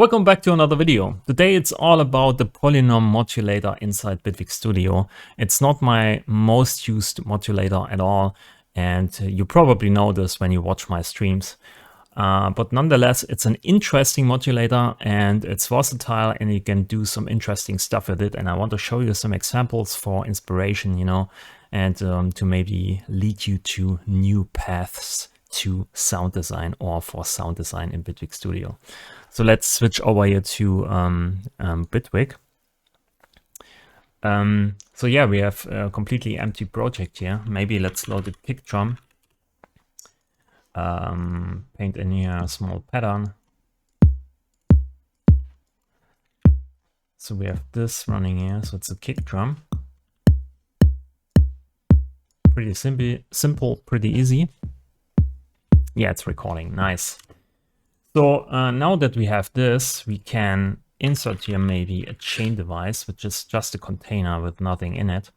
Welcome back to another video. Today it's all about the Polynom modulator inside Bitwig Studio. It's not my most used modulator at all, and you probably know this when you watch my streams. But nonetheless, it's an interesting modulator and it's versatile and you can do some interesting stuff with it. And I want to show you some examples for inspiration, and to maybe lead you to new paths to sound design or for sound design in Bitwig Studio. So let's switch over here to Bitwig. So yeah, we have a completely empty project here. Maybe let's load the kick drum. Paint in here a small pattern. So we have this running here. So it's a kick drum. Pretty simple, pretty easy. Yeah, it's recording. Nice. So now that we have this, we can insert here maybe a chain device, which is just a container with nothing in it.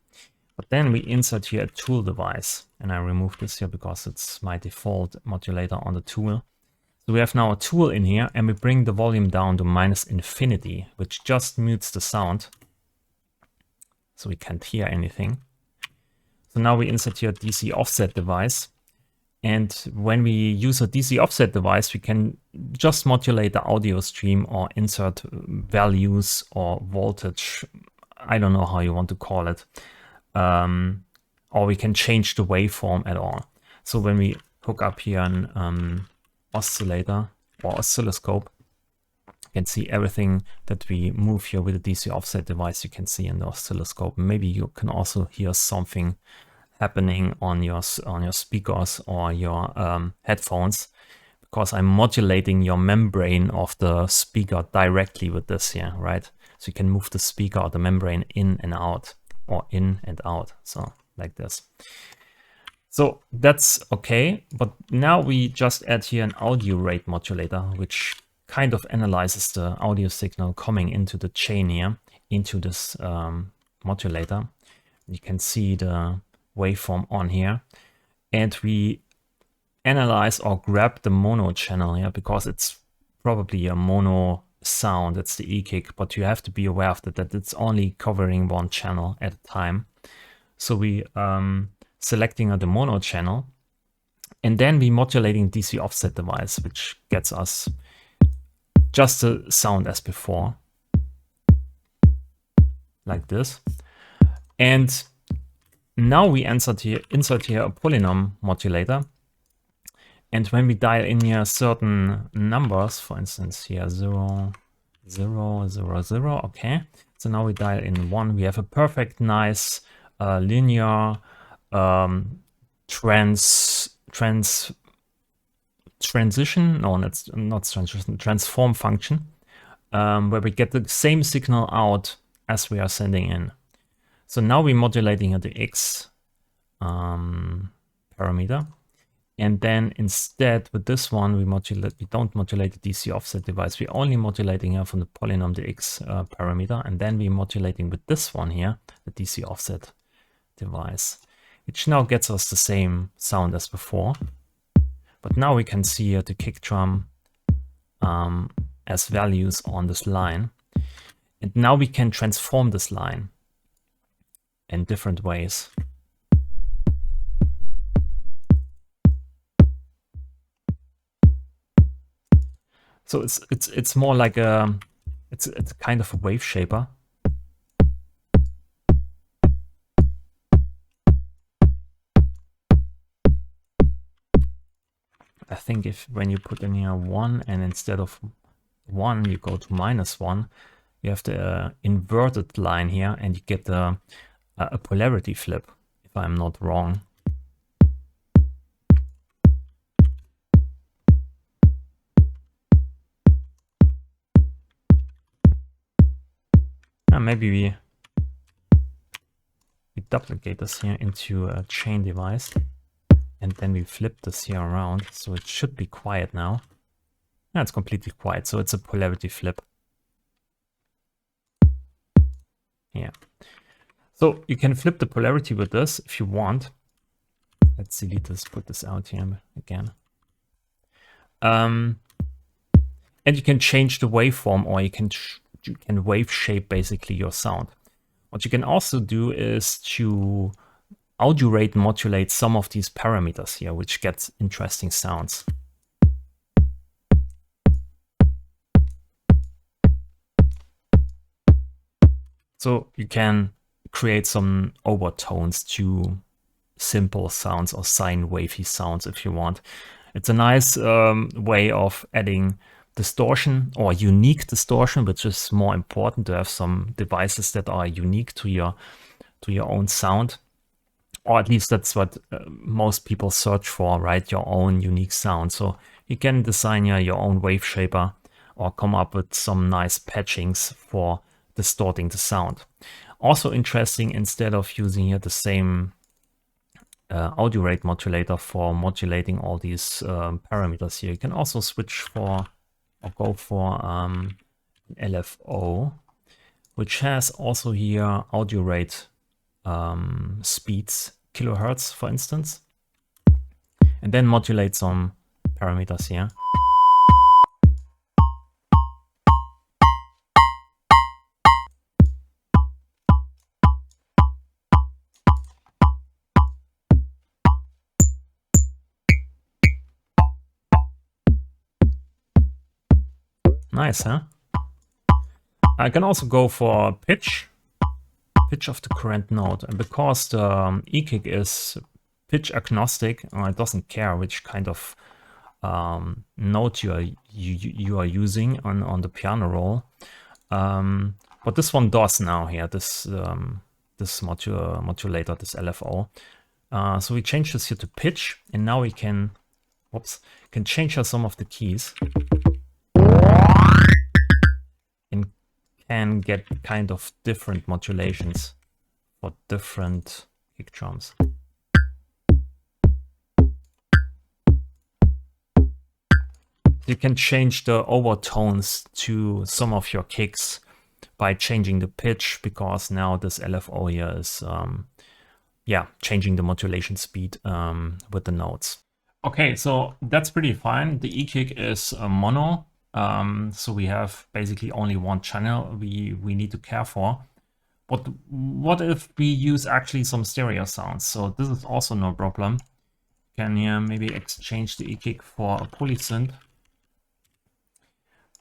But then we insert here a tool device. And I remove this here because it's my default modulator on the tool. So we have now a tool in here and we bring the volume down to -infinity, which just mutes the sound. So we can't hear anything. So now we insert here a DC offset device. And when we use a DC offset device, we can just modulate the audio stream or insert values or voltage. I don't know how you want to call it. Or we can change the waveform at all. So when we hook up here an oscillator or oscilloscope, you can see everything that we move here with the DC offset device. You can see in the oscilloscope. Maybe you can also hear something happening on your speakers or your headphones, because I'm modulating your membrane of the speaker directly with this here, right? So you can move the speaker or the membrane in and out, or in and out, so like this. So that's okay, but now we just add here an audio rate modulator, which kind of analyzes the audio signal coming into the chain here, into this modulator. You can see the waveform on here, and we analyze or grab the mono channel here because it's probably a mono sound. It's the e-kick, but you have to be aware of that it's only covering one channel at a time. So we selecting the mono channel, and then we modulating DC offset device, which gets us just the sound as before, like this. And now we insert here a Polynom modulator. And when we dial in here certain numbers, for instance here 0, 0, 0, 0, okay. So now we dial in 1. We have a perfect, nice linear transition. No, that's not transition, transform function, where we get the same signal out as we are sending in. So now we're modulating at the X parameter. And then instead with this one, we don't modulate the DC offset device. We're only modulating here from the Polynom the X parameter. And then we're modulating with this one here, the DC offset device, which now gets us the same sound as before. But now we can see here the kick drum as values on this line. And now we can transform this line in different ways. So it's more like it's kind of a wave shaper. I think when you put in here 1 and instead of 1 you go to -1, you have the inverted line here and you get a polarity flip, if I'm not wrong. Maybe we duplicate this here into a chain device, and then we flip this here around, so it should be quiet now. Yeah, it's completely quiet, so it's a polarity flip. Yeah. So you can flip the polarity with this if you want. Let's delete this, put this out here again. And you can change the waveform, or you can wave shape basically your sound. What you can also do is to audio rate modulate some of these parameters here, which gets interesting sounds. So you can create some overtones to simple sounds or sine wavy sounds if you want. It's a nice way of adding distortion, or unique distortion, which is more important, to have some devices that are unique to your own sound. Or at least that's what most people search for, right? Your own unique sound. So you can design your own wave shaper, or come up with some nice patchings for distorting the sound. Also interesting, instead of using here the same audio rate modulator for modulating all these parameters here, you can also switch for, or go for LFO, which has also here audio rate speeds, kilohertz for instance, and then modulate some parameters here. Nice, huh? I can also go for pitch of the current note, and because the e-kick is pitch agnostic, it doesn't care which kind of note you are using on the piano roll. But this one does now here, this modulator, this LFO. So we change this here to pitch, and now we can, can change some of the keys, and can get kind of different modulations for different kick drums. You can change the overtones to some of your kicks by changing the pitch, because now this LFO here is changing the modulation speed with the notes. Okay, so that's pretty fine. The e-kick is mono, so we have basically only one channel we need to care for. But what if we use actually some stereo sounds? So this is also no problem. Can here maybe exchange the e-kick for a polysynth.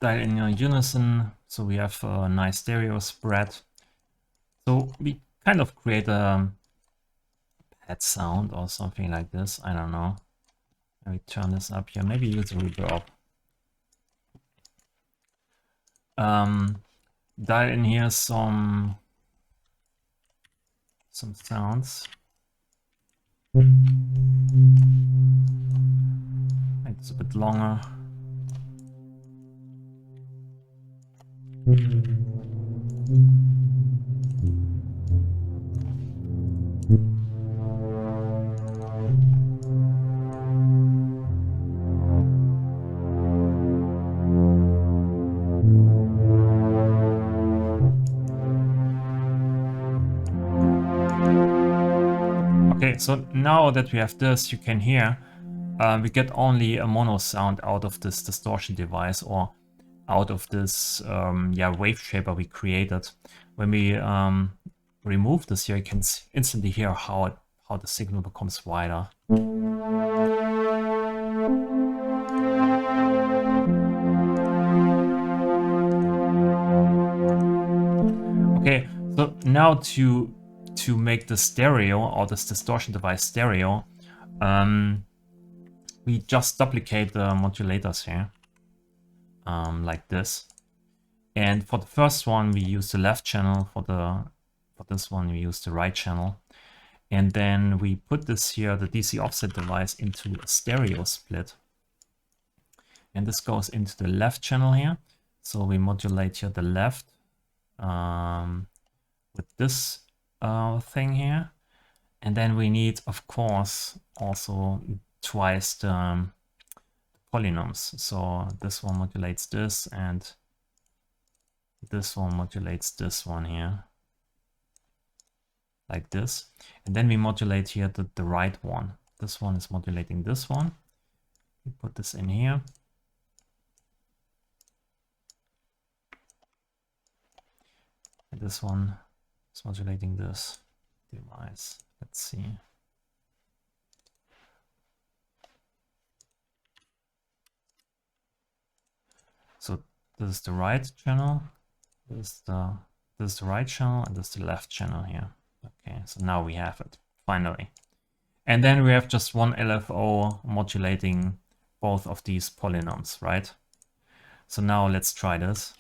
Dial in your unison, so we have a nice stereo spread. So we kind of create a pad sound or something like this. I don't know. Let me turn this up here. Maybe use a reverb. Dial in here some sounds. Make this a bit longer. Okay, so now that we have this, you can hear we get only a mono sound out of this distortion device, or out of this wave shaper we created. When we remove this here, you can instantly hear how the signal becomes wider. Okay, so now to make the stereo, or this distortion device stereo, we just duplicate the modulators here, like this. And for the first one, we use the left channel. For this one, we use the right channel. And then we put this here, the DC offset device, into a stereo split. And this goes into the left channel here. So we modulate here the left with this thing here. And then we need, of course, also twice the polynomials. So this one modulates this, and this one modulates this one here, like this. And then we modulate here the right one. This one is modulating this one. We put this in here. this one is modulating this device. Let's see. So this is the right channel, this is the right channel, and this is the left channel here. Okay, so now we have it, finally. And then we have just one LFO modulating both of these polynomials, right? So now let's try this.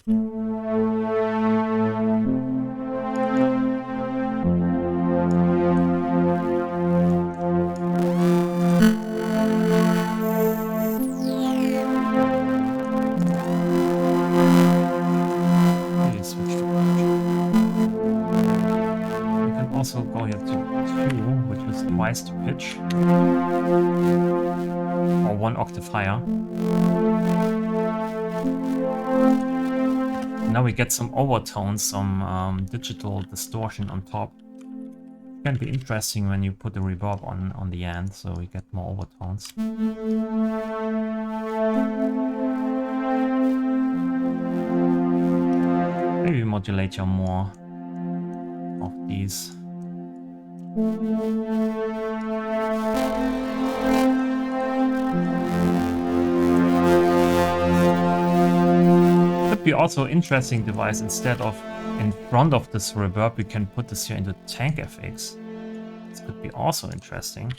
Also go here to 2, which is twice the pitch, or 1 octave higher. Now we get some overtones, some digital distortion on top. It can be interesting when you put the reverb on the end, so we get more overtones. Maybe modulate your more of these. Could be also interesting device. Instead of in front of this reverb, we can put this here into tank FX. This could be also interesting.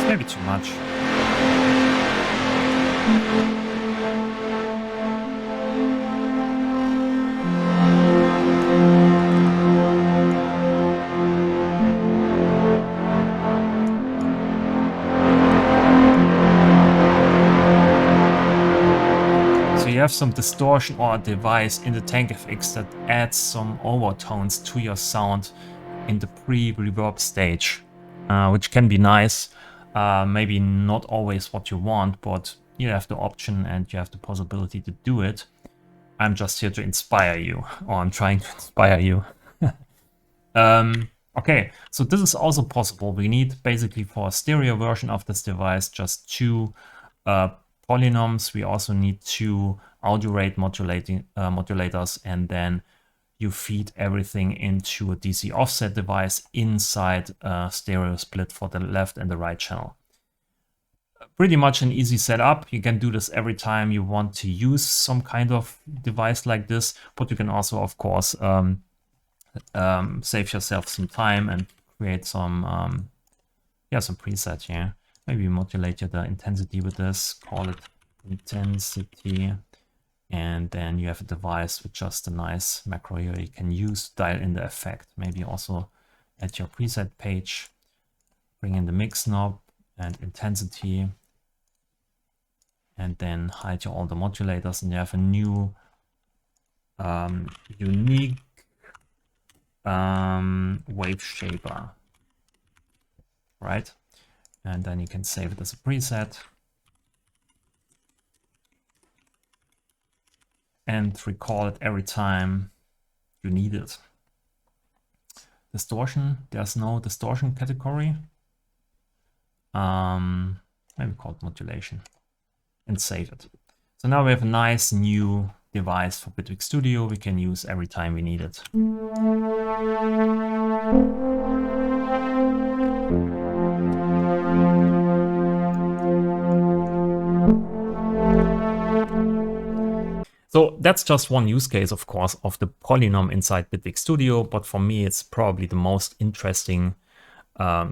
Maybe too much. So you have some distortion or a device in the tank FX that adds some overtones to your sound in the pre-reverb stage, which can be nice. Maybe not always what you want, but you have the option and you have the possibility to do it. I'm just here to inspire you, or I'm trying to inspire you. Okay, so this is also possible. We need basically for a stereo version of this device just 2 polynomials. We also need 2 audio rate modulators, and then you feed everything into a DC offset device inside a stereo split for the left and the right channel. Pretty much an easy setup. You can do this every time you want to use some kind of device like this, but you can also, of course, save yourself some time and create some, some preset here. Maybe modulate the intensity with this, call it intensity. And then you have a device with just a nice macro here you can use, dial in the effect. Maybe also at your preset page, bring in the mix knob and intensity, and then hide all the modulators, and you have a new unique wave shaper, right? And then you can save it as a preset. And recall it every time you need it. Distortion, there's no distortion category. Maybe call it modulation, and save it. So now we have a nice new device for Bitwig Studio we can use every time we need it. So that's just one use case, of course, of the Polynom inside Bitwig Studio, but for me it's probably the most interesting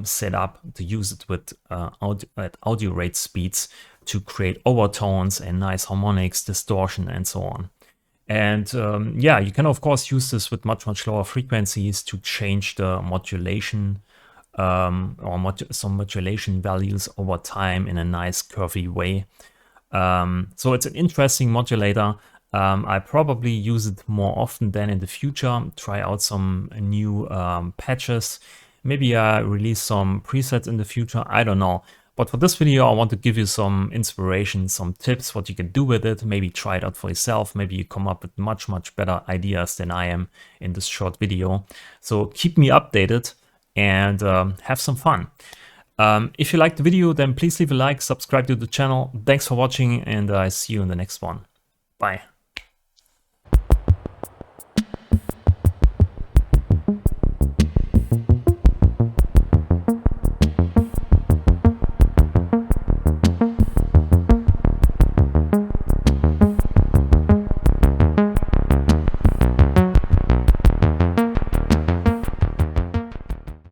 setup to use it with at audio rate speeds to create overtones and nice harmonics, distortion, and so on. And yeah, you can of course use this with much lower frequencies to change the modulation or some modulation values over time in a nice curvy way. So it's an interesting modulator. I probably use it more often than in the future, try out some new patches. Maybe I release some presets in the future, I don't know. But for this video, I want to give you some inspiration, some tips, what you can do with it. Maybe try it out for yourself. Maybe you come up with much better ideas than I am in this short video. So keep me updated. and have some fun. If you liked the video, then please leave a like, subscribe to the channel. Thanks for watching, and I see you in the next one. Bye.